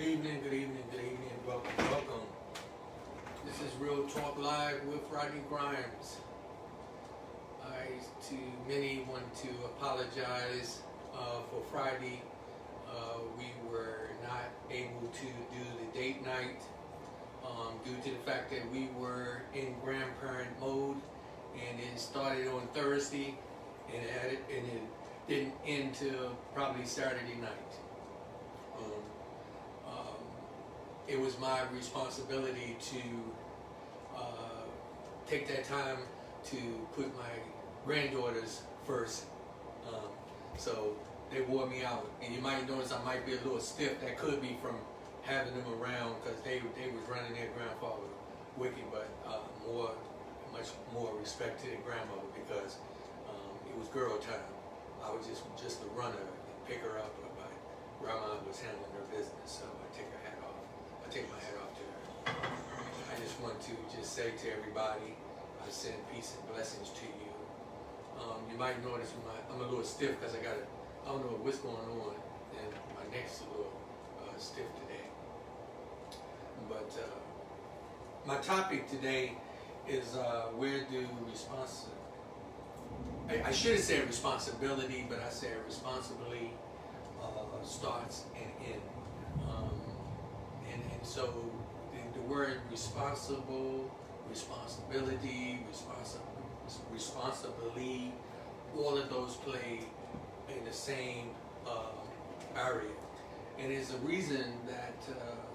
Good evening, good evening, good evening. Welcome, welcome. This is Real Talk Live with Rodney Grimes. To many want to apologize for Friday. We were not able to do the date night due to the fact that we were in grandparent mode, and it started on Thursday, and it didn't end till probably Saturday night. It was my responsibility to take that time to put my granddaughters first. So they wore me out, and you might notice I might be a little stiff. That could be from having them around, because they was running their grandfather wicked, but much more respect to their grandmother, because it was girl time. I was just the runner and pick her up, but my grandma was handling her business, so I take her hat off. I take my hat off to her. I just want to just say to everybody, I send peace and blessings to you. You might notice I'm a little stiff because I don't know what's going on, and my neck's a little stiff today. But my topic today is where do I should have said responsibility, but I said responsibly starts and ends. And so the word responsible, responsibility, responsibly, all of those play in the same area. And there's a reason that,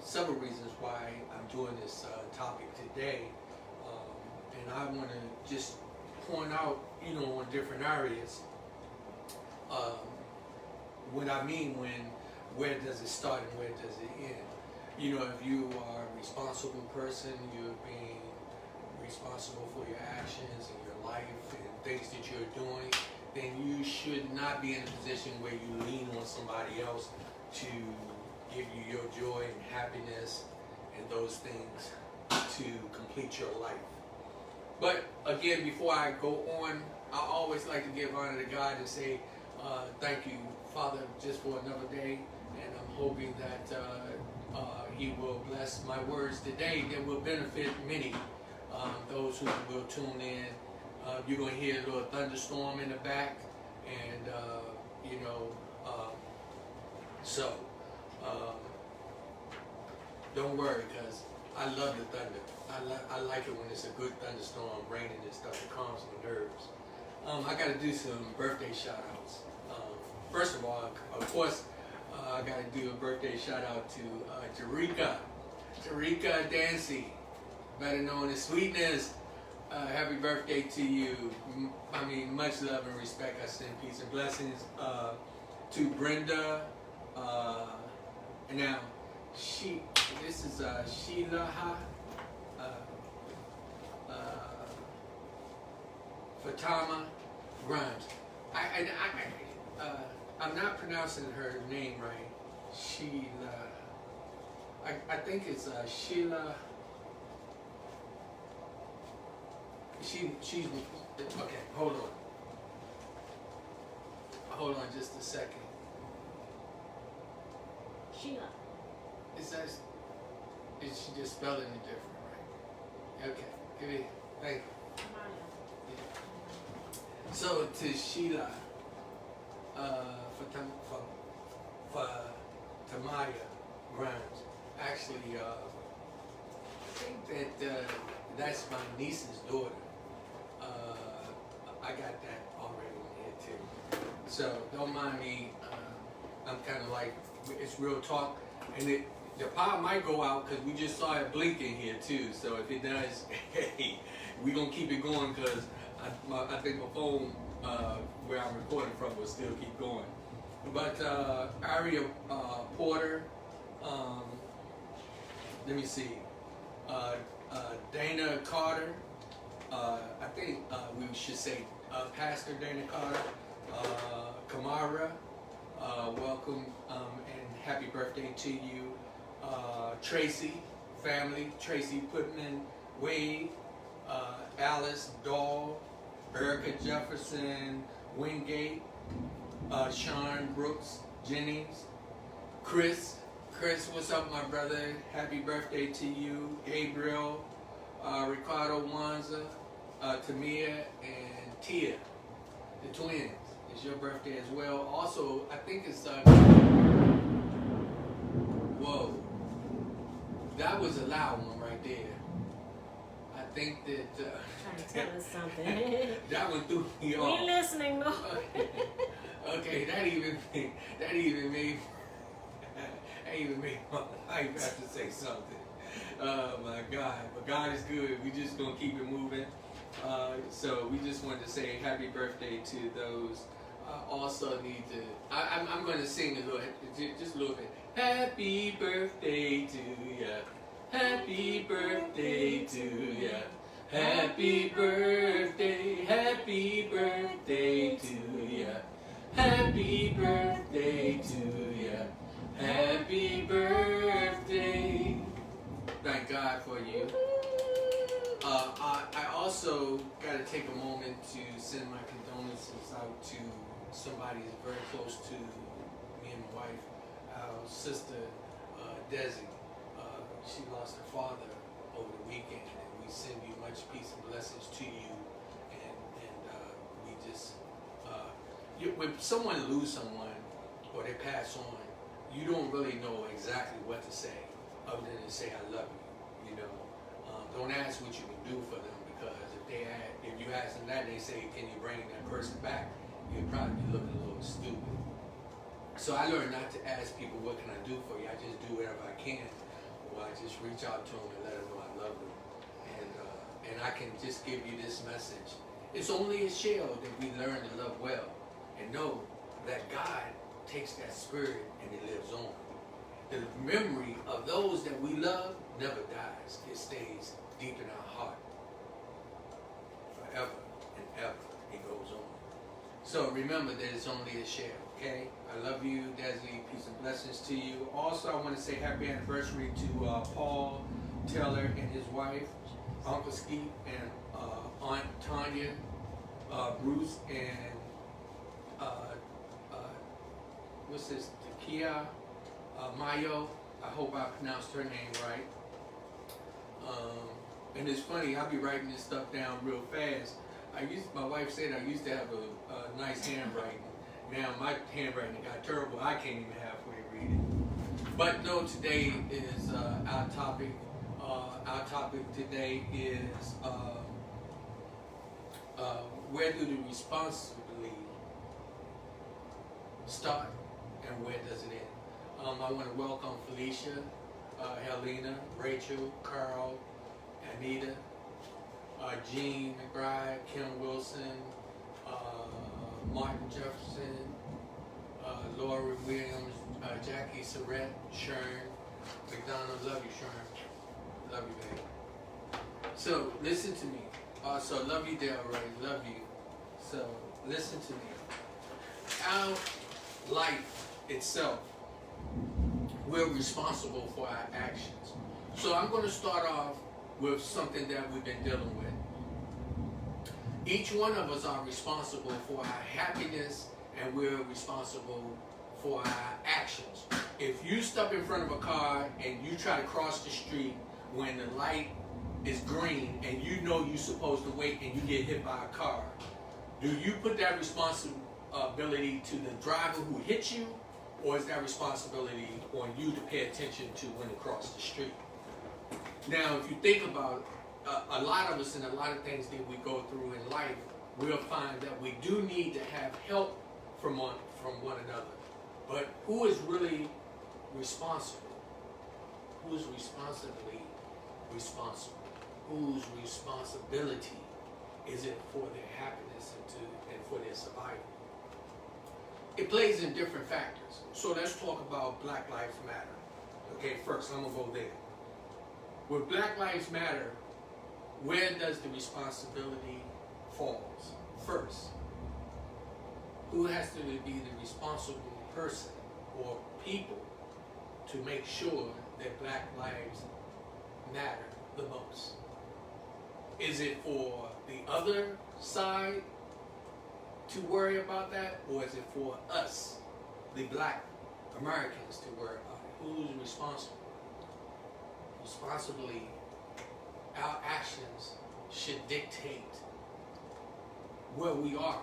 several reasons why I'm doing this topic today. And I want to just point out, on different areas, what I mean where does it start and where does it end? If you are a responsible person, you're being responsible for your actions and your life and things that you're doing, then you should not be in a position where you lean on somebody else to give you your joy and happiness and those things to complete your life. But again, before I go on, I always like to give honor to God and say thank you, Father, just for another day, and I'm hoping that He will bless my words today that will benefit many. Those who will tune in, you're going to hear a little thunderstorm in the back, and don't worry, because I love the thunder. I like it when it's a good thunderstorm, raining and stuff. It calms my nerves. I got to do some birthday shout-outs. First of all, of course, I got to do a birthday shout-out to Jerika Dancy, better known as Sweetness. Happy birthday to you. I mean, much love and respect. I send peace and blessings to Brenda. And now, this is Sheila Fatama Grimes. I'm not pronouncing her name right. Sheila. I think it's Sheila. She's okay. Hold on just a second. Sheila. Is she just spelling it different, right? Okay. Give it. Thank you. Yeah. So to Sheila, Tamaya Grimes. Actually, I think that that's my niece's daughter. I got that already in here too. So don't mind me. I'm kind of like, it's real talk, and the power might go out because we just saw it blinking here too. So if it does, hey, we gonna keep it going, because I think my phone where I'm recording from will still keep going. But Aria Porter, let me see, Dana Carter, I think we should say Pastor Dana Carter, Kamara, welcome and happy birthday to you. Tracy family, Tracy Putman Wade, Alice Dahl, Erica Jefferson Wingate, Sean Brooks Jennings, Chris Chris, what's up, my brother? Happy birthday to you. Gabriel, Ricardo Wanza, Tamia, and Tia, the twins. It's your birthday as well. Also, I think it's whoa, that was a loud one right there. I think that trying to tell us something. that one threw me off. We listening, no? Okay, that even made my wife have to say something. Oh my God! But God is good. We just gonna keep it moving. So we just wanted to say happy birthday to those. Also need to. I'm going to sing a little, just a little bit. Happy birthday to ya. Happy birthday to ya. Happy birthday. Happy birthday to ya. Happy birthday to ya. Happy birthday. Thank God for you. I also got to take a moment to send my condolences out to somebody who's very close to me and my wife, our sister Desi. She lost her father over the weekend, and we send you much peace and blessings to you. And we just, when someone lose someone or they pass on, you don't really know exactly what to say other than to say I love you. You know, don't ask what you can do for them, because if you ask them that, they say, can you bring that person back? You'd probably be looking a little stupid. So I learned not to ask people, what can I do for you? I just do whatever I can, or I just reach out to them and let them know I love them. And I can just give you this message. It's only a shell that we learn to love well, and know that God takes that spirit and it lives on. The memory of those that we love never dies. It stays deep in our heart. Forever and ever, it goes on. So remember that it's only a shell, okay? I love you, Desi. Peace and blessings to you. Also, I want to say happy anniversary to Paul Taylor and his wife, Uncle Skeet, and Aunt Tanya, Bruce, and what's this, Takia Mayo. I hope I pronounced her name right. And it's funny, I'll be writing this stuff down real fast. My wife said I used to have a nice handwriting. Now my handwriting got terrible. I can't even halfway read it. But no, today is our topic. Our topic today is where do the responsibly start and where does it end? I want to welcome Felicia, Helena, Rachel, Carl, Anita, Jean McBride, Kim Wilson, Martin Jefferson, Laura Williams, Jackie Surratt, Sharon McDonald. Love you, Sharon. Love you, baby. So listen to me. So love you, Delray. Love you. So listen to me. Our life itself, we're responsible for our actions. So I'm going to start off with something that we've been dealing with. Each one of us are responsible for our happiness, and we're responsible for our actions. If you step in front of a car and you try to cross the street when the light is green and you know you're supposed to wait and you get hit by a car, do you put that responsibility to the driver who hit you, or is that responsibility on you to pay attention to when to cross the street? Now, if you think about a lot of us and a lot of things that we go through in life, we'll find that we do need to have help from one another. But who is really responsible? Who is responsibly responsible? Whose responsibility is it for their happiness and for their survival? It plays in different factors. So let's talk about Black Lives Matter. Okay, first, I'm going to go there. With Black Lives Matter, where does the responsibility falls? First, who has to be the responsible person or people to make sure that Black lives matter the most? Is it for the other side to worry about that, or is it for us, the Black Americans, to worry about it? who's responsible? Responsibly, our actions should dictate where we are.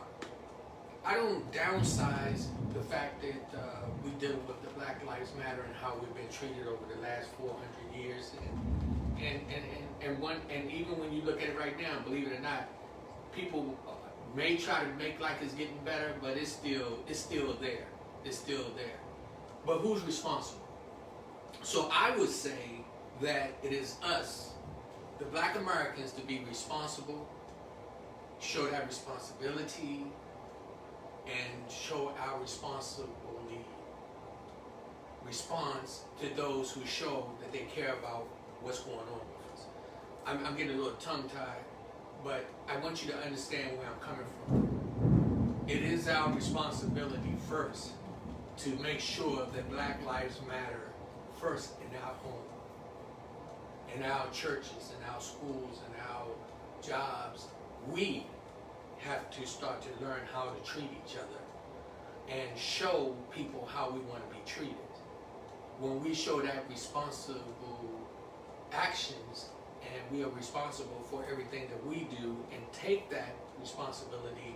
I don't downsize the fact that we deal with the Black Lives Matter and how we've been treated over the last 400 years, and even when you look at it right now, believe it or not, people may try to make like it's getting better, but it's still there. It's still there. But who's responsible? So I would say that it is us, the Black Americans, to be responsible, show that responsibility, and show our response to those who show that they care about what's going on with us. I'm getting a little tongue-tied, but I want you to understand where I'm coming from. It is our responsibility first to make sure that Black Lives Matter first in our home, in our churches, in our schools, in our jobs. We have to start to learn how to treat each other and show people how we want to be treated. When we show that responsible actions and we are responsible for everything that we do and take that responsibility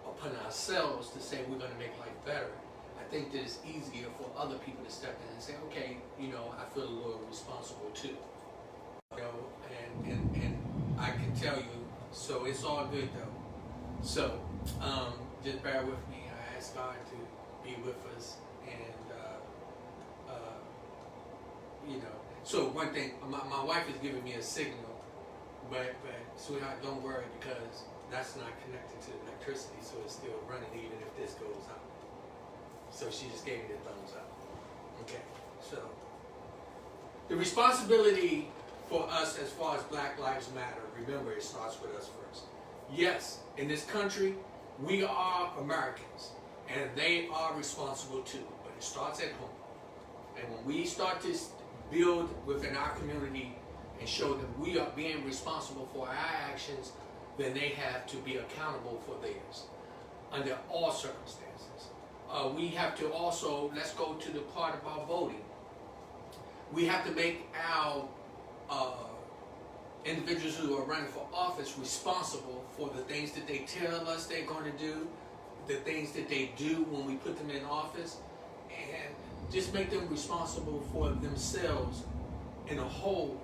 upon ourselves to say we're going to make life better, I think that it's easier for other people to step in and say, okay, I feel a little responsible too. And I can tell you, so it's all good though. So, just bear with me. I ask God to be with us, and So one thing, my wife is giving me a signal, but sweetheart, don't worry, because that's not connected to the electricity, so it's still running even if this goes out. So she just gave me the thumbs up. Okay, so the responsibility for us as far as Black Lives Matter, remember, it starts with us first. Yes, in this country, we are Americans, and they are responsible too, but it starts at home. And when we start to build within our community and show that we are being responsible for our actions, then they have to be accountable for theirs under all circumstances. We have to also, let's go to the part about voting. We have to make our individuals who are running for office responsible for the things that they tell us they're going to do, the things that they do when we put them in office, and just make them responsible for themselves in a whole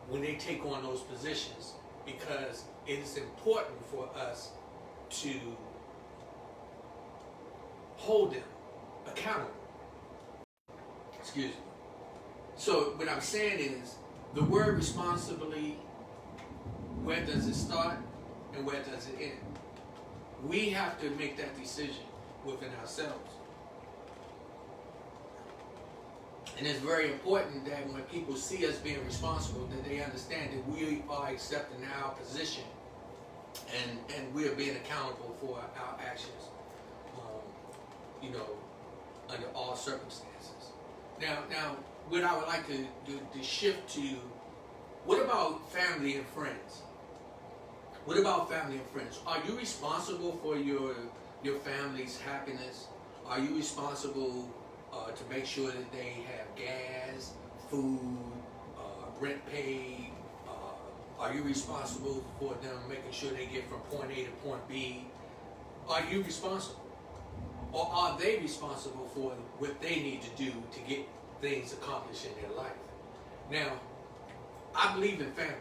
when they take on those positions, because it is important for us to hold them accountable. Excuse me. So what I'm saying is, the word responsibly, where does it start and where does it end? We have to make that decision within ourselves. And it's very important that when people see us being responsible, that they understand that we are accepting our position and we are being accountable for our actions, under all circumstances. Now, what I would like to shift to, what about family and friends? What about family and friends? Are you responsible for your family's happiness? Are you responsible to make sure that they have gas, food, rent paid? Are you responsible for them making sure they get from point A to point B? Are you responsible? Or are they responsible for what they need to do to get things accomplished in their life? Now, I believe in family,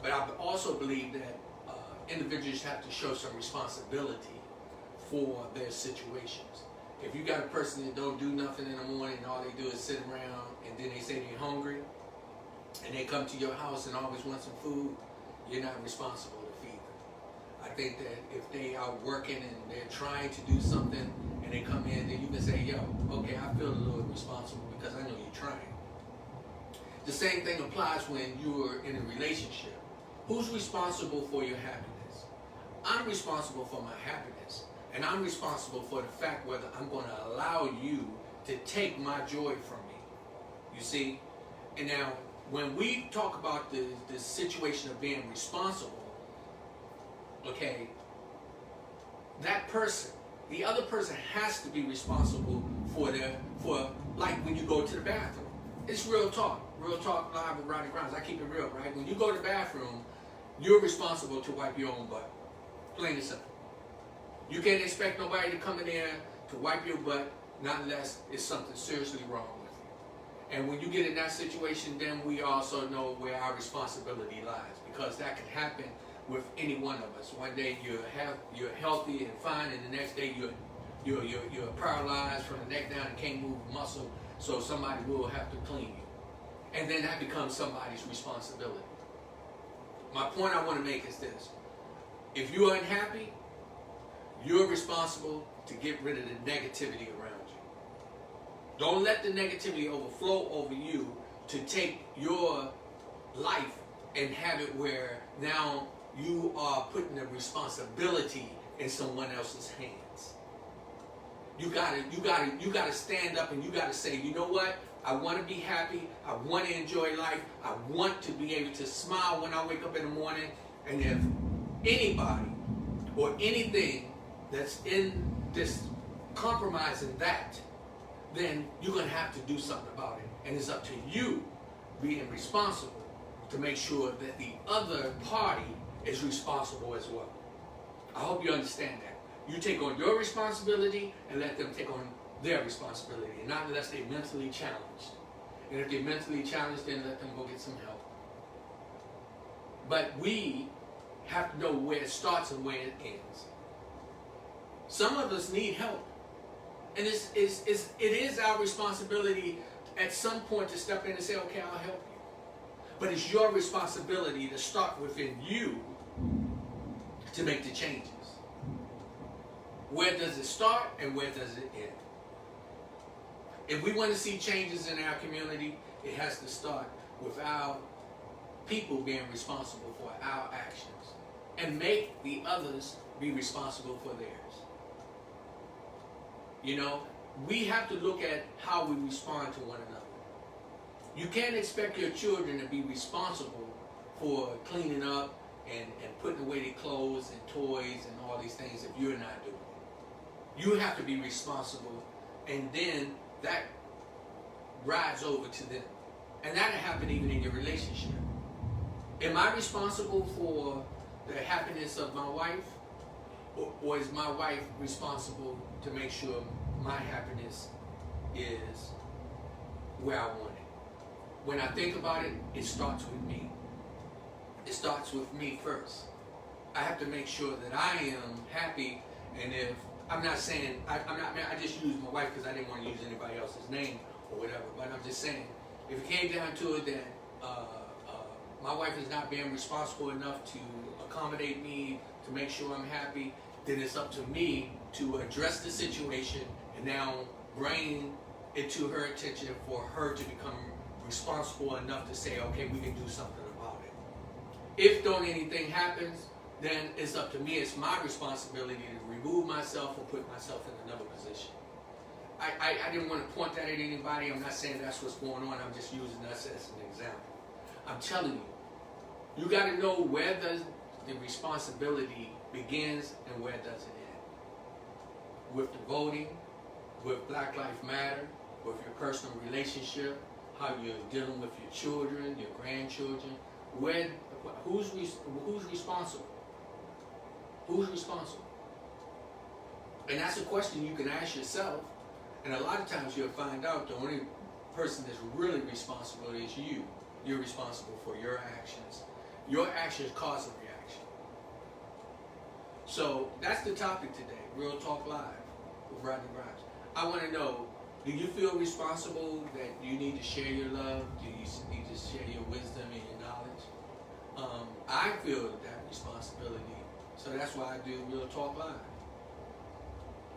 but I also believe that individuals have to show some responsibility for their situations. If you got a person that don't do nothing in the morning and all they do is sit around and then they say they're hungry and they come to your house and always want some food, you're not responsible to feed them. I think that if they are working and they're trying to do something and they come in, then you can say, yo, okay, I feel a little responsible because I know you're trying. The same thing applies when you're in a relationship. Who's responsible for your happiness? I'm responsible for my happiness. And I'm responsible for the fact whether I'm going to allow you to take my joy from me. You see? And now, when we talk about the situation of being responsible, okay, that person, the other person has to be responsible for like when you go to the bathroom. it's real talk live with Rodney Grimes. I keep it real, right? When you go to the bathroom, you're responsible to wipe your own butt. Plain and simple. You can't expect nobody to come in there to wipe your butt, not unless it's something seriously wrong with you. And when you get in that situation, then we also know where our responsibility lies, because that can happen with any one of us. One day you're healthy and fine, and the next day you're paralyzed from the neck down and can't move a muscle. So somebody will have to clean you, and then that becomes somebody's responsibility. My point I want to make is this: if you're unhappy, you're responsible to get rid of the negativity around you. Don't let the negativity overflow over you to take your life and have it where now you are putting the responsibility in someone else's hands. You gotta stand up and you gotta say, you know what? I want to be happy. I want to enjoy life. I want to be able to smile when I wake up in the morning. And if anybody or anything that's in this compromising that, then you're going to have to do something about it. And it's up to you being responsible to make sure that the other party is responsible as well. I hope you understand that. You take on your responsibility and let them take on their responsibility, not unless they're mentally challenged. And if they're mentally challenged, then let them go get some help. But we have to know where it starts and where it ends. Some of us need help. And it is our responsibility at some point to step in and say, okay, I'll help you. But it's your responsibility to start within you to make the changes. Where does it start and where does it end? If we want to see changes in our community, it has to start with our people being responsible for our actions and make the others be responsible for theirs. You know, we have to look at how we respond to one another. You can't expect your children to be responsible for cleaning up and putting away their clothes and toys and all these things if you're not doing it. You have to be responsible, and then that rides over to them. And that'll happen even in your relationship. Am I responsible for the happiness of my wife? Or is my wife responsible to make sure my happiness is where I want it? When I think about it, it starts with me. It starts with me first. I have to make sure that I am happy, and if I'm not saying, I just used my wife because I didn't want to use anybody else's name or whatever, but I'm just saying, if it came down to it that my wife is not being responsible enough to accommodate me, to make sure I'm happy, then it's up to me to address the situation and now bring it to her attention for her to become responsible enough to say, okay, we can do something about it. If don't anything happens, then it's up to me. It's my responsibility to remove myself or put myself in another position. I didn't want to point that at anybody. I'm not saying that's what's going on. I'm just using us as an example. I'm telling you, you got to know where does the responsibility begins and where does it end. With the voting, with Black Lives Matter, with your personal relationship, how you're dealing with your children, your grandchildren, who's responsible? Who's responsible? And that's a question you can ask yourself. And a lot of times you'll find out the only person that's really responsible is you. You're responsible for your actions. Your actions cause a reaction. So that's the topic today, Real Talk Live with Rodney Grimes. I want to know, do you feel responsible that you need to share your love? Do you need to share your wisdom and your knowledge? I feel that responsibility, so that's why I do Real Talk Live.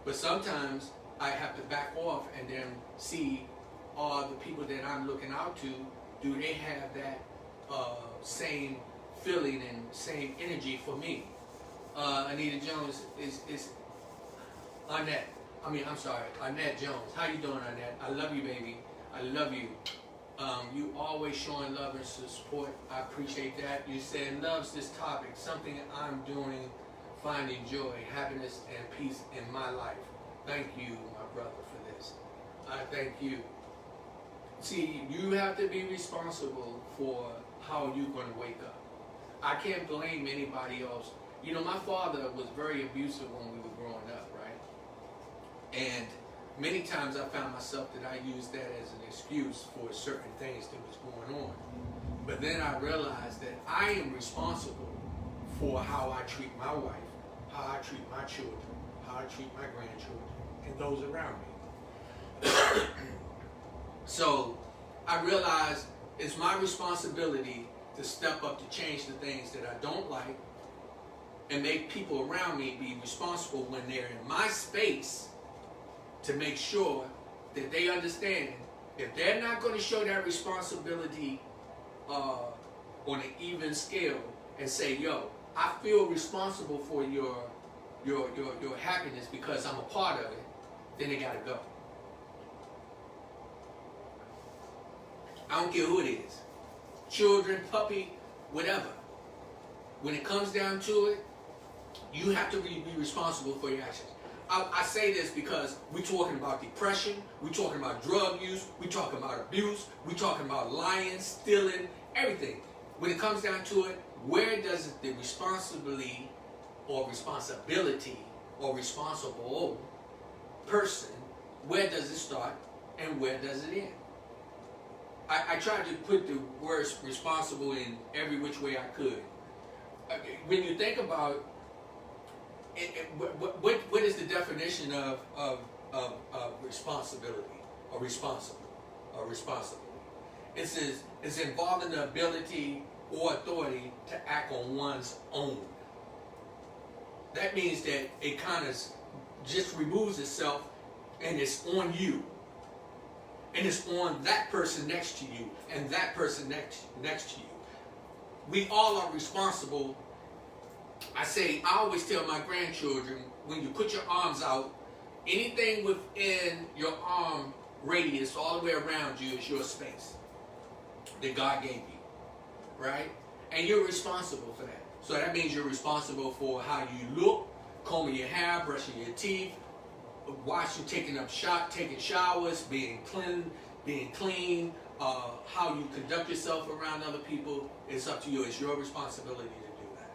But sometimes I have to back off and then see all the people that I'm looking out to, do they have that same feeling and same energy for me? Anita Jones is Annette. Annette Jones. How you doing, Annette? I love you, baby. I love you. You always showing love and support. I appreciate that. You said loves this topic, something I'm doing, finding joy, happiness, and peace in my life. Thank you, my brother, for this. I thank you. See, you have to be responsible for how you're going to wake up. I can't blame anybody else. You know, my father was very abusive when we were growing up, right? And many times I found myself that I used that as an excuse for certain things that was going on. But then I realized that I am responsible for how I treat my wife, how I treat my children, how I treat my grandchildren, and those around me. So I realized it's my responsibility to step up to change the things that I don't like and make people around me be responsible when they're in my space, to make sure that they understand if they're not going to show that responsibility on an even scale and say, yo, I feel responsible for your happiness because I'm a part of it, then they got to go. I don't care who it is. Children, puppy, whatever. When it comes down to it, you have to be responsible for your actions. I say this because we're talking about depression, we're talking about drug use, we're talking about abuse, we're talking about lying, stealing, everything. When it comes down to it, where does the responsibility or responsible person, where does it start and where does it end? I tried to put the word responsible in every which way I could. When you think about what is the definition of responsibility or responsible? It says it's involving the ability or authority to act on one's own. That means that it kind of just removes itself and it's on you. And it's on that person next to you and that person next to you. We all are responsible. I always tell my grandchildren, when you put your arms out, anything within your arm radius all the way around you is your space that God gave you, right? And you're responsible for that. So that means you're responsible for how you look, combing your hair, brushing your teeth, taking showers, being clean, how you conduct yourself around other people. It's up to you. It's your responsibility to do that.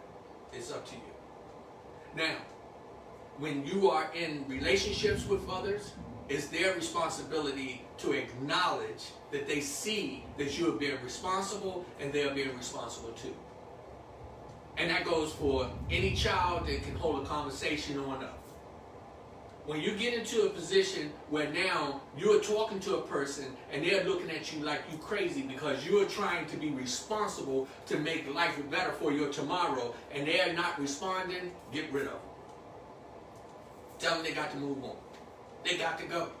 It's up to you. Now, when you are in relationships with others, it's their responsibility to acknowledge that they see that you are being responsible and they are being responsible too. And that goes for any child that can hold a conversation on up. When you get into a position where now you're talking to a person and they're looking at you like you crazy because you're trying to be responsible to make life better for your tomorrow and they're not responding, get rid of them. Tell them they got to move on. They got to go.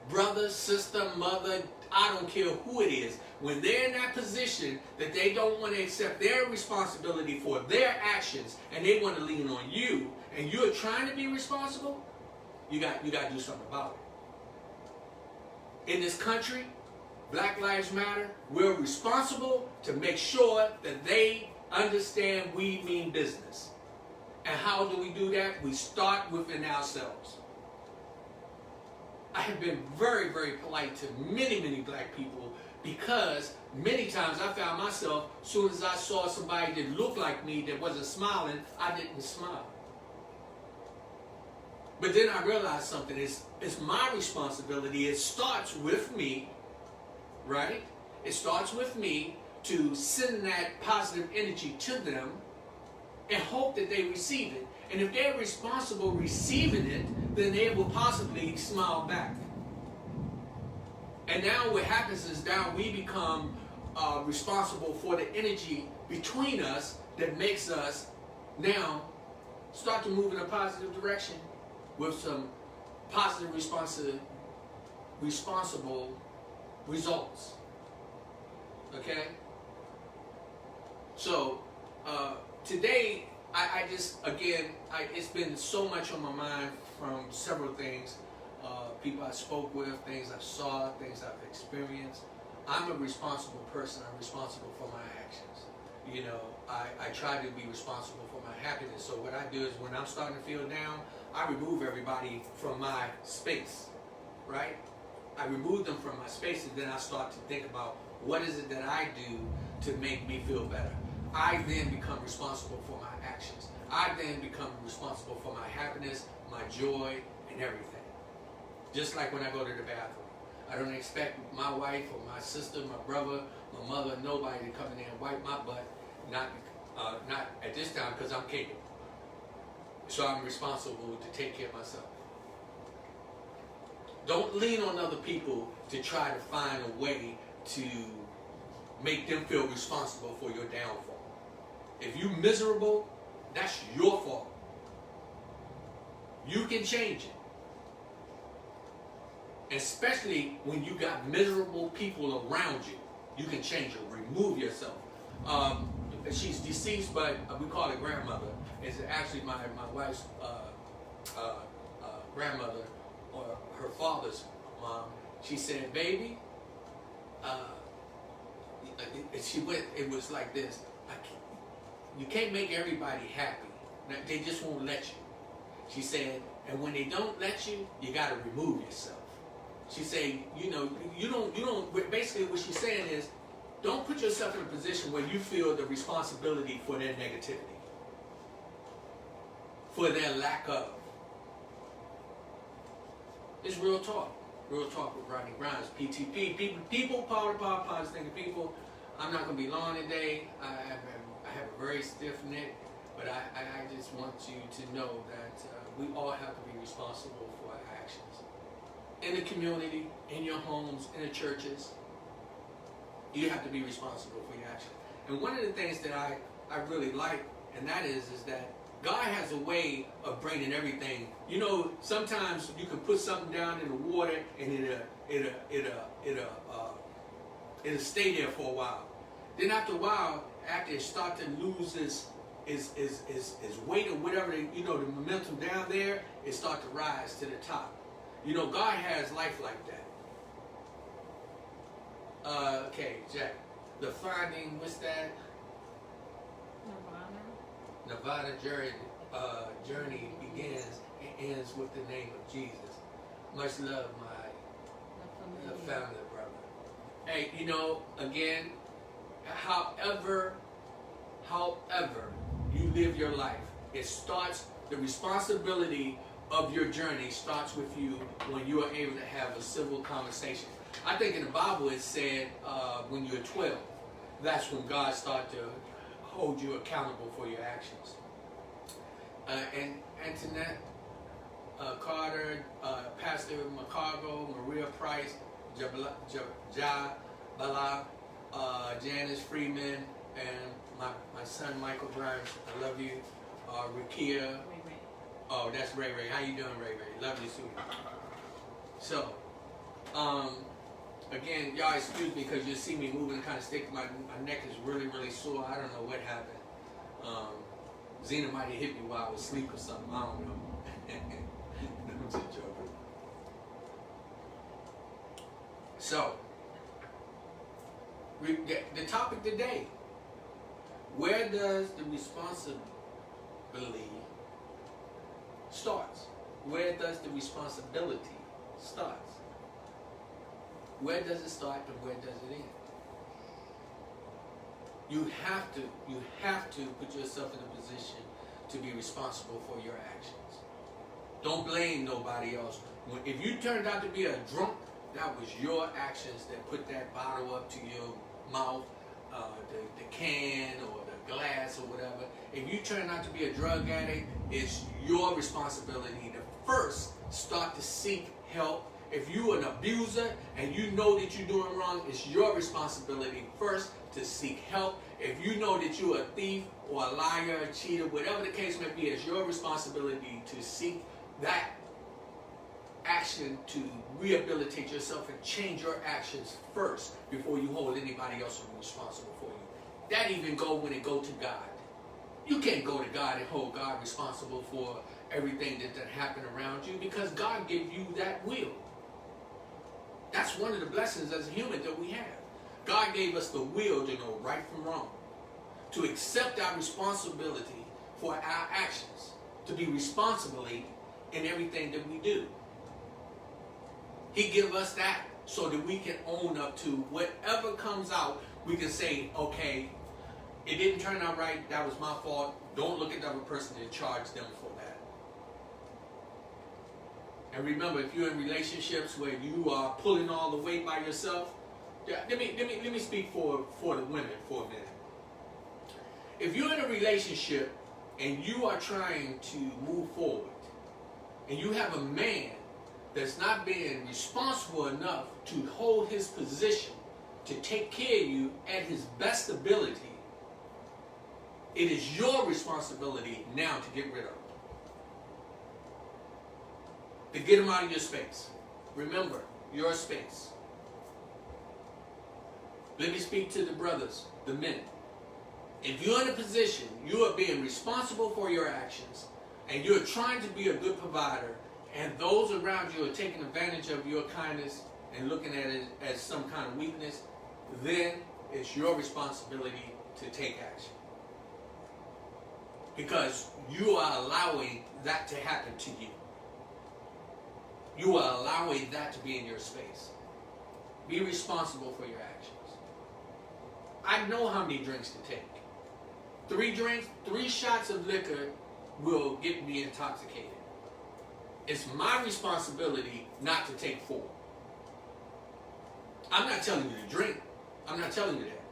Brother, sister, mother, I don't care who it is. When they're in that position that they don't want to accept their responsibility for their actions and they want to lean on you and you're trying to be responsible, you got to do something about it. In this country, Black Lives Matter, we're responsible to make sure that they understand we mean business. And how do we do that? We start within ourselves. I have been very, very polite to many, many black people because many times I found myself, as soon as I saw somebody that looked like me that wasn't smiling, I didn't smile. But then I realized something. It's my responsibility. It starts with me, right? It starts with me to send that positive energy to them and hope that they receive it. And if they're responsible receiving it, then they will possibly smile back. And now what happens is now we become responsible for the energy between us that makes us now start to move in a positive direction with some positive responsible results. Okay? So, today, it's been so much on my mind from several things. People I spoke with, things I saw, things I've experienced. I'm a responsible person. I'm responsible for my actions. You know, I try to be responsible for my happiness. So what I do is when I'm starting to feel down, I remove everybody from my space, right? I remove them from my space, and then I start to think about what is it that I do to make me feel better. I then become responsible for my actions. I then become responsible for my happiness, my joy, and everything. Just like when I go to the bathroom. I don't expect my wife or my sister, my brother, my mother, nobody to come in there and wipe my butt. Not at this time, because I'm capable. So I'm responsible to take care of myself. Don't lean on other people to try to find a way to make them feel responsible for your downfall. If you're miserable, that's your fault. You can change it. Especially when you got miserable people around you. You can change it. Remove yourself. She's deceased, but we call her grandmother. It's actually my wife's grandmother, or her father's mom. She said, baby, it was like this. You can't make everybody happy. They just won't let you. She said, and when they don't let you, you got to remove yourself. She said, you don't, basically what she's saying is, don't put yourself in a position where you feel the responsibility for their negativity, for their lack of. It's real talk. Real talk with Rodney Grimes, PTP. People, power, thinking people. I'm not going to be long today. I have a very stiff neck, but I just want you to know that we all have to be responsible for our actions. In the community, in your homes, in the churches, you have to be responsible for your actions. And one of the things that I really like, and that is that God has a way of bringing everything. You know, sometimes you can put something down in the water and it'll stay there for a while. Then after a while, after it starts to lose its weight or whatever, the momentum down there, it starts to rise to the top. You know, God has life like that. Okay, Jack. The Finding, what's that? Nevada journey begins and ends with the name of Jesus. Much love, my family brother. Hey, again, however you live your life, the responsibility of your journey starts with you when you are able to have a civil conversation. I think in the Bible it said when you're 12, that's when God starts to hold you accountable for your actions. And Antoinette Carter, Pastor McCargo, Maria Price, Jabala, Janice Freeman, and my son Michael Grimes, I love you. Rakia. Oh, that's Ray Ray. How you doing, Ray Ray? Love you, sweetie. So, again, y'all excuse me because you see me moving kind of sticky. My neck is really, really sore. I don't know what happened. Zena might have hit me while I was asleep or something. I don't know. I'm just joking. So, the topic today, where does the responsibility starts? Where does the responsibility starts? Where does it start and where does it end? You have to put yourself in a position to be responsible for your actions. Don't blame nobody else. If you turned out to be a drunk, that was your actions that put that bottle up to your mouth, the can or the glass or whatever. If you turn out to be a drug addict, it's your responsibility to first start to seek help. If you're an abuser and you know that you're doing wrong, it's your responsibility first to seek help. If you know that you're a thief or a liar, a cheater, whatever the case may be, it's your responsibility to seek that action to rehabilitate yourself and change your actions first before you hold anybody else responsible for you. That even go when it go to God. You can't go to God and hold God responsible for everything that happened around you because God gave you that will. That's one of the blessings as a human that we have. God gave us the will to know right from wrong, to accept our responsibility for our actions, to be responsible in everything that we do. He give us that so that we can own up to whatever comes out. We can say, okay, it didn't turn out right. That was my fault. Don't look at the other person and charge them for that. And remember, if you're in relationships where you are pulling all the weight by yourself, let me speak for the women for a minute. If you're in a relationship and you are trying to move forward, and you have a man that's not being responsible enough to hold his position, to take care of you at his best ability, it is your responsibility now to get rid of him. To get him out of your space. Remember, your space. Let me speak to the brothers, the men. If you're in a position, you are being responsible for your actions, and you're trying to be a good provider, and those around you are taking advantage of your kindness and looking at it as some kind of weakness, then it's your responsibility to take action. Because you are allowing that to happen to you. You are allowing that to be in your space. Be responsible for your actions. I know how many drinks to take. 3 drinks, 3 shots of liquor will get me intoxicated. It's my responsibility not to take 4. I'm not telling you to drink. I'm not telling you that.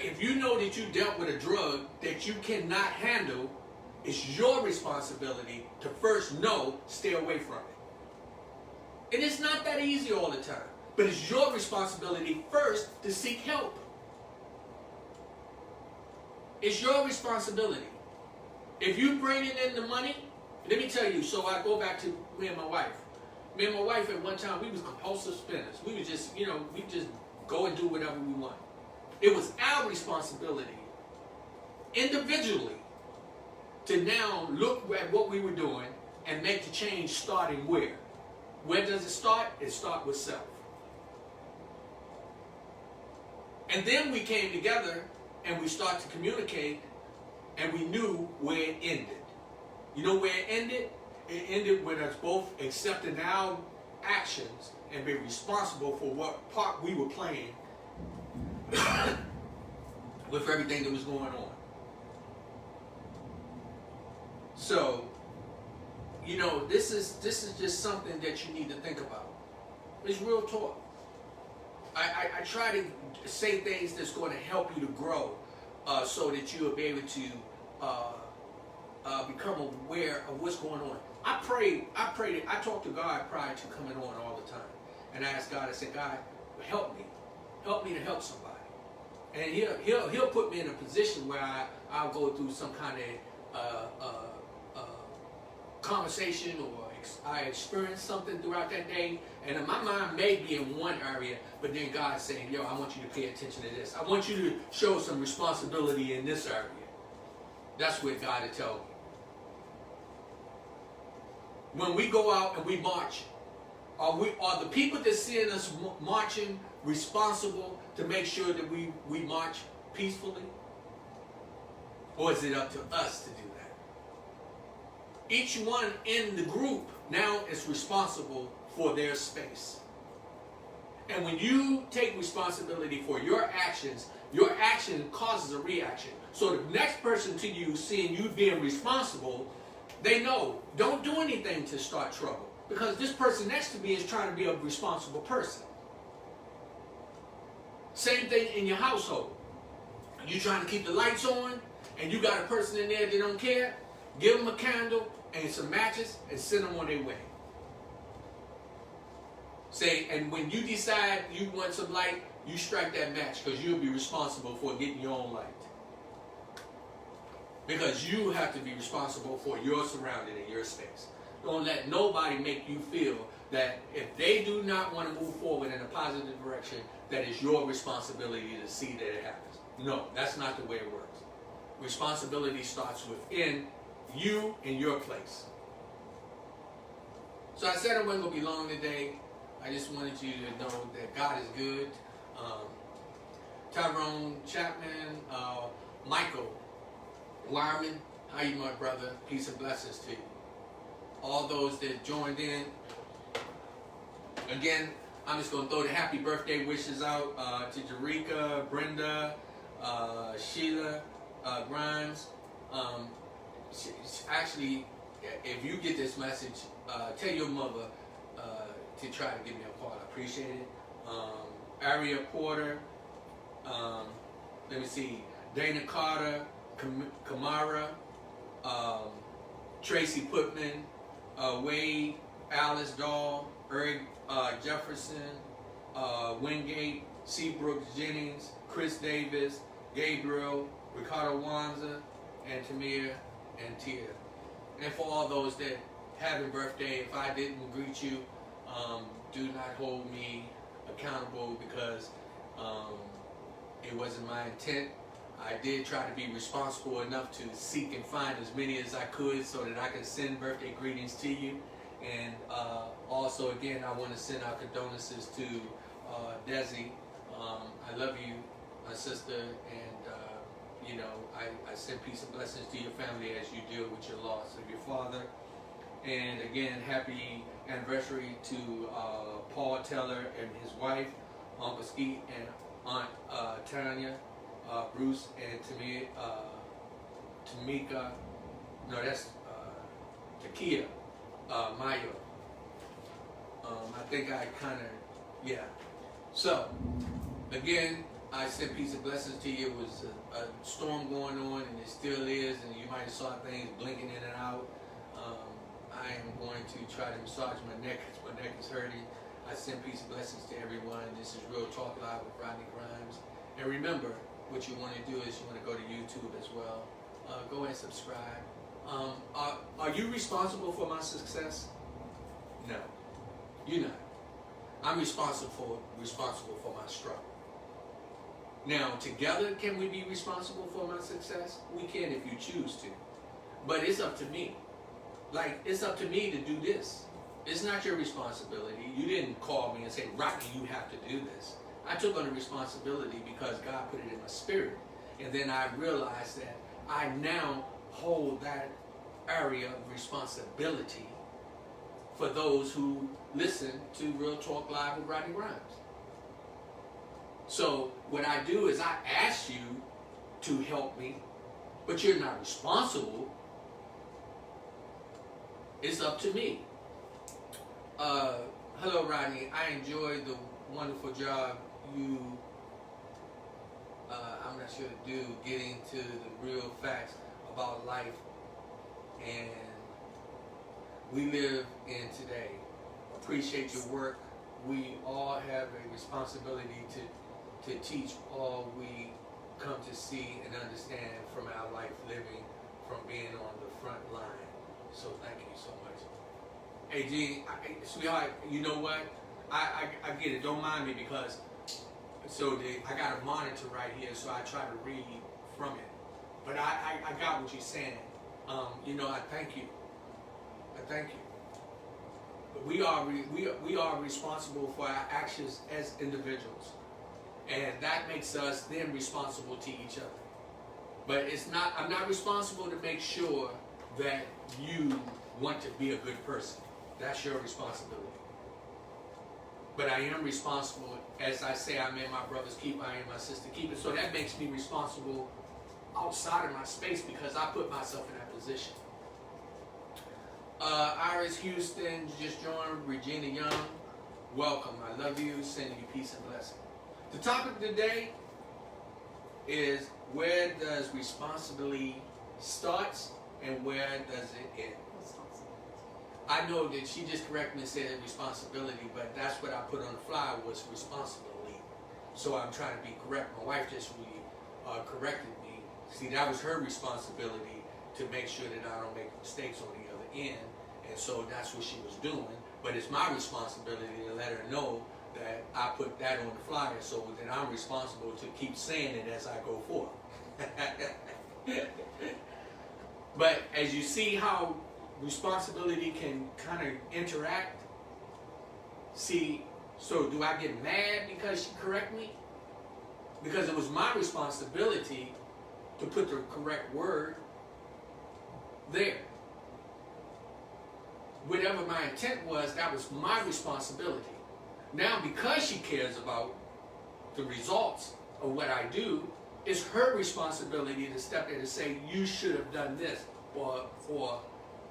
If you know that you dealt with a drug that you cannot handle, it's your responsibility to first know, stay away from it. And it's not that easy all the time, but it's your responsibility first to seek help. It's your responsibility. If you bring in the money, let me tell you, so I go back to me and my wife. Me and my wife at one time, we was compulsive spenders. We was just, we just go and do whatever we want. It was our responsibility, individually, to now look at what we were doing and make the change starting where? Where does it start? It starts with self. And then we came together and we started to communicate, and we knew where it ended. You know where it ended? It ended with us both accepting our actions and being responsible for what part we were playing with everything that was going on. So, this is just something that you need to think about. It's real talk. I try to say things that's going to help you to grow, so that you will be able to become aware of what's going on. I talk to God prior to coming on all the time, and I ask God. I say, God, help me to help somebody, and He'll put me in a position where I'll go through some kind of conversation, or I experience something throughout that day, and my mind may be in one area, but then God's saying, yo, I want you to pay attention to this. I want you to show some responsibility in this area. That's what God will tell me. When we go out and we march, are the people that seeing us marching responsible to make sure that we march peacefully? Or is it up to us to do that? Each one in the group now is responsible for their space. And when you take responsibility for your action causes a reaction. So the next person to you, seeing you being responsible, they know, don't do anything to start trouble. Because this person next to me is trying to be a responsible person. Same thing in your household. You trying to keep the lights on, and you got a person in there that don't care, give them a candle and some matches and send them on their way. Say, and when you decide you want some light, you strike that match, because you'll be responsible for getting your own light. Because you have to be responsible for your surrounding and your space. Don't let nobody make you feel that if they do not want to move forward in a positive direction, that it's your responsibility to see that it happens. No, that's not the way it works. Responsibility starts within you and your place. So I said I wasn't going to be long today. I just wanted you to know that God is good. Tyrone Chapman, Michael Wyman, how you, my brother? Peace and blessings to you. All those that joined in, Again, I'm just going to throw the happy birthday wishes out to Jerika, Brenda, Sheila, Grimes. Actually, if you get this message, tell your mother to try to give me a call. I appreciate it. Aria Porter, let me see, Dana Carter, Kamara, Tracy Putman, Wade, Alice Dahl, Eric Jefferson, Wingate, Seabrooks Jennings, Chris Davis, Gabriel, Ricardo Wanza, and Tamir and Tia. And for all those that have a birthday, if I didn't greet you, do not hold me accountable because it wasn't my intent. I did try to be responsible enough to seek and find as many as I could so that I could send birthday greetings to you. And also, again, I want to send our condolences to Desi. I love you, my sister, and you know, I send peace and blessings to your family as you deal with your loss of your father. And again, happy anniversary to Paul Teller and his wife, Uncle Skeet and Aunt Tanya, Bruce and Tamika, no, that's Takia, Maya. I think I kind of, yeah. So, again, I send peace and blessings to you. It was a storm going on, and it still is, and you might have saw things blinking in and out. I am going to try to massage my neck because my neck is hurting. I send peace and blessings to everyone. This is Real Talk Live with Rodney Grimes. And remember, what you want to do is you want to go to YouTube as well. Go and subscribe. Are you responsible for my success? No, you're not. I'm responsible for my struggle. Now, together, can we be responsible for my success? We can if you choose to. But it's up to me. Like, it's up to me to do this. It's not your responsibility. You didn't call me and say, Rodney, you have to do this. I took on the responsibility because God put it in my spirit. And then I realized that I now hold that area of responsibility for those who listen to Real Talk Live with Rodney Grimes. So what I do is I ask you to help me, but you're not responsible. It's up to me. Hello, Rodney. I enjoyed the wonderful job you, I'm not sure to do, getting to the real facts about life and we live in today. Appreciate your work. We all have a responsibility to teach all we come to see and understand from our life living, from being on the front line. So thank you so much. Hey, G, sweetheart, you know what? I get it. Don't mind me because I got a monitor right here, so I try to read from it. But I got what you're saying. You know, I thank you. I thank you. But we are responsible for our actions as individuals, and that makes us then responsible to each other. But I'm not responsible to make sure that you want to be a good person. That's your responsibility. But I am responsible, as I say, I'm in my brother's keeper, I am my sister's keeper. So that makes me responsible outside of my space because I put myself in that position. Iris Houston just joined. Regina Young, welcome. I love you. Sending you peace and blessing. The topic today is where does responsibility starts and where does it end? I know that she just corrected me and said responsibility, but that's what I put on the flyer was responsibly. So I'm trying to be correct. My wife just really corrected me. See, that was her responsibility to make sure that I don't make mistakes on the other end. And so that's what she was doing. But it's my responsibility to let her know that I put that on the flyer so that I'm responsible to keep saying it as I go forth. But as you see how responsibility can kind of interact, see, so do I get mad because she corrected me? Because it was my responsibility to put the correct word there. Whatever my intent was, that was my responsibility. Now, because she cares about the results of what I do, it's her responsibility to step in and say, you should have done this, or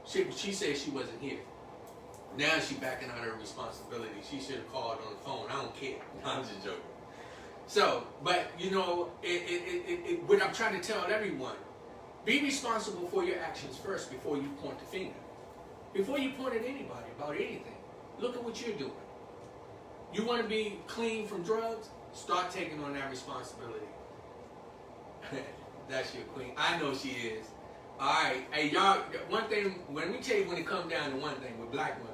she said she wasn't here. Now she's backing out her responsibility. She should have called on the phone. I don't care. I'm just joking. So, but you know, what I'm trying to tell everyone, be responsible for your actions first before you point the finger. Before you point at anybody about anything, look at what you're doing. You want to be clean from drugs? Start taking on that responsibility. That's your queen. I know she is. All right. Hey, y'all, one thing, when we tell you when it comes down to one thing with black women,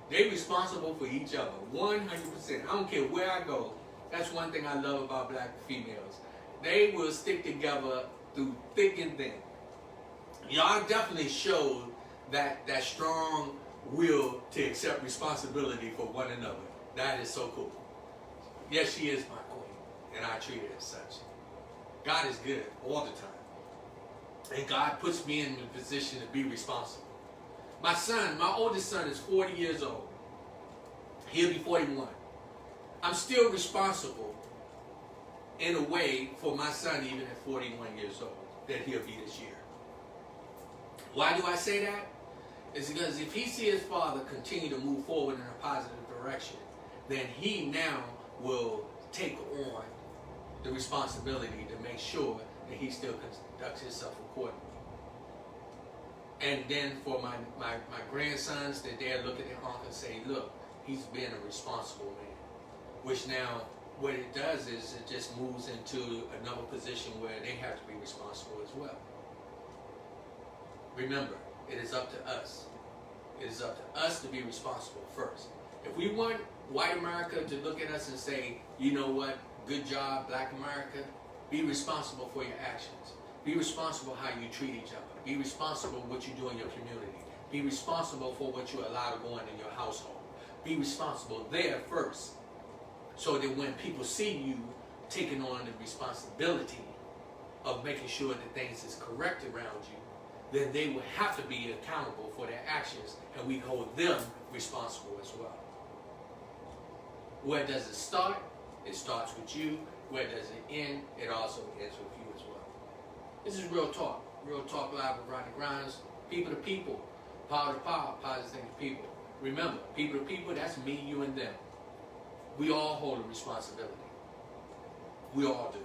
they're responsible for each other, 100%. I don't care where I go. That's one thing I love about black females. They will stick together through thick and thin. Y'all definitely showed that strong will to accept responsibility for one another. That is so cool. Yes, she is my queen, and I treat her as such. God is good all the time. And God puts me in the position to be responsible. My son, my oldest son is 40 years old. He'll be 41. I'm still responsible in a way for my son even at 41 years old that he'll be this year. Why do I say that? It's because if he sees his father continue to move forward in a positive direction, then he now will take on the responsibility to make sure that he still conducts himself accordingly. And then for my grandsons, that they'll look at their uncle and say, look, he's been a responsible man. Which now, what it does is it just moves into another position where they have to be responsible as well. Remember, it is up to us. It is up to us to be responsible first. If we want white America to look at us and say, you know what, good job, black America, be responsible for your actions. Be responsible how you treat each other. Be responsible what you do in your community. Be responsible for what you allow to go on in your household. Be responsible there first. So that when people see you taking on the responsibility of making sure that things is correct around you, then they will have to be accountable for their actions, and we hold them responsible as well. Where does it start? It starts with you. Where does it end? It also ends with you as well. This is Real Talk. Real Talk Live with Rodney Grimes. People to people. Power to power. Positive to people. Remember, people to people, that's me, you, and them. We all hold a responsibility. We all do.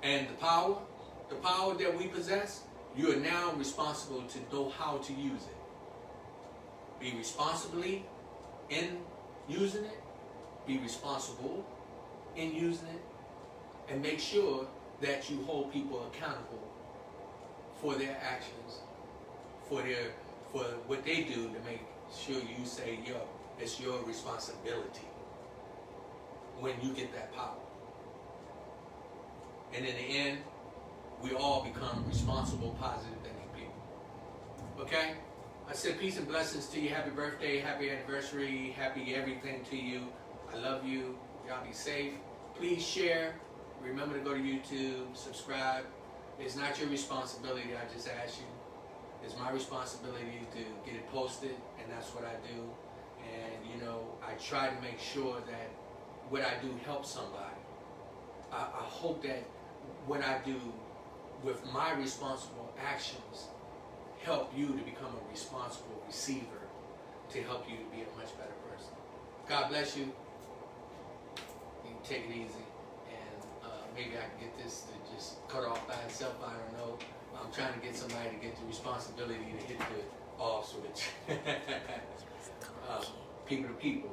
And the power that we possess, you are now responsible to know how to use it. Be responsibly in using it. Be responsible in using it. And make sure that you hold people accountable for their actions, for what they do to make sure you say, yo, it's your responsibility when you get that power. And in the end, we all become responsible, positive thinking people. Okay? I said peace and blessings to you. Happy birthday, happy anniversary, happy everything to you. I love you. Y'all be safe. Please share. Remember to go to YouTube, subscribe. It's not your responsibility, I just ask you. It's my responsibility to get it posted, and that's what I do. And, you know, I try to make sure that what I do helps somebody. I hope that what I do with my responsible actions help you to become a responsible receiver to help you to be a much better person. God bless you. You can take it easy. And maybe I can get this to just cut off by itself. I don't know. I'm trying to get somebody to get the responsibility to hit the off switch. People to people.